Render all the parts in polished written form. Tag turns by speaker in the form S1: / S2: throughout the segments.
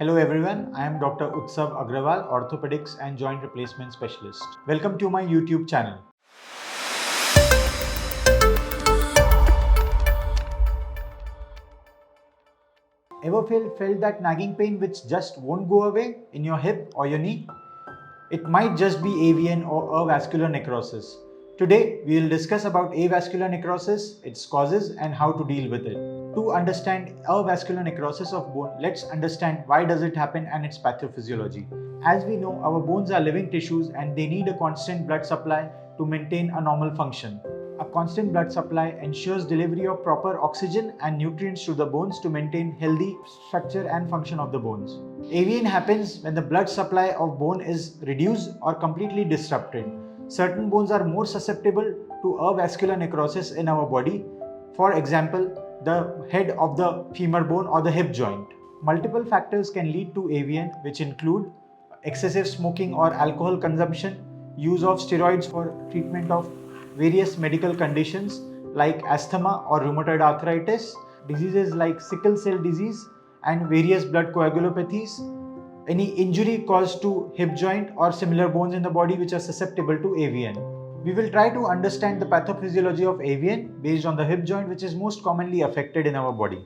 S1: Hello everyone, I am Dr. Utsav Agrawal, Orthopedics and Joint Replacement Specialist. Welcome to my YouTube channel. Ever felt that nagging pain which just won't go away in your hip or your knee? It might just be AVN or avascular necrosis. Today, we will discuss about avascular necrosis, its causes and how to deal with it. To understand avascular necrosis of bone, let's understand why does it happen and its pathophysiology. As we know, our bones are living tissues and they need a constant blood supply to maintain a normal function. A constant blood supply ensures delivery of proper oxygen and nutrients to the bones to maintain healthy structure and function of the bones. AVN happens when the blood supply of bone is reduced or completely disrupted. Certain bones are more susceptible to avascular necrosis in our body. For example, the head of the femur bone or the hip joint. Multiple factors can lead to AVN, which include excessive smoking or alcohol consumption, use of steroids for treatment of various medical conditions like asthma or rheumatoid arthritis, diseases like sickle cell disease and various blood coagulopathies, any injury caused to hip joint or similar bones in the body which are susceptible to AVN. We will try to understand the pathophysiology of AVN based on the hip joint, which is most commonly affected in our body.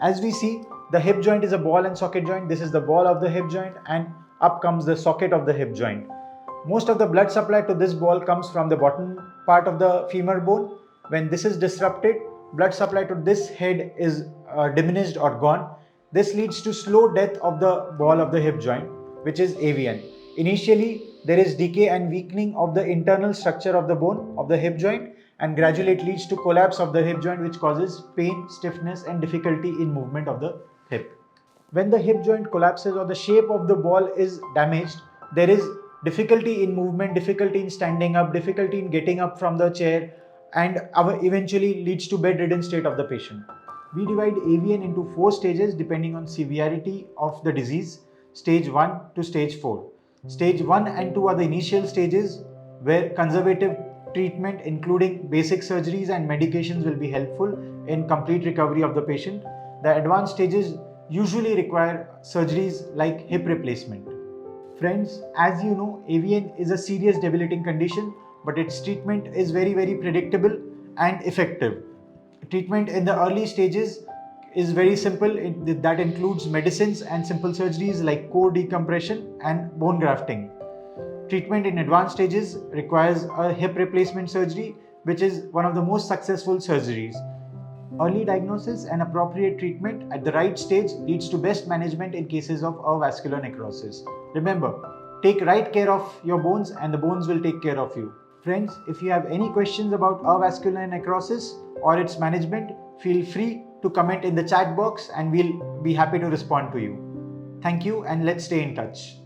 S1: As we see, the hip joint is a ball and socket joint. This is the ball of the hip joint and up comes the socket of the hip joint. Most of the blood supply to this ball comes from the bottom part of the femur bone. When this is disrupted, blood supply to this head is diminished or gone. This leads to slow death of the ball of the hip joint, which is AVN. Initially, there is decay and weakening of the internal structure of the bone of the hip joint, and gradually it leads to collapse of the hip joint, which causes pain, stiffness and difficulty in movement of the hip. When the hip joint collapses or the shape of the ball is damaged, there is difficulty in movement, difficulty in standing up, difficulty in getting up from the chair, and eventually leads to bedridden state of the patient. We divide AVN into 4 stages depending on severity of the disease, stage 1 to stage 4. Stage 1 and 2 are the initial stages where conservative treatment including basic surgeries and medications will be helpful in complete recovery of the patient. The advanced stages usually require surgeries like hip replacement. Friends, as you know, AVN is a serious debilitating condition, but its treatment is very predictable and effective. Treatment in the early stages is very simple. That includes medicines and simple surgeries like core decompression and bone grafting. Treatment in advanced stages requires a hip replacement surgery, which is one of the most successful surgeries. Early diagnosis and appropriate treatment at the right stage leads to best management in cases of avascular necrosis. Remember, take right care of your bones and the bones will take care of you. Friends, if you have any questions about avascular necrosis or its management, feel free to comment in the chat box and we'll be happy to respond to you. Thank you and let's stay in touch.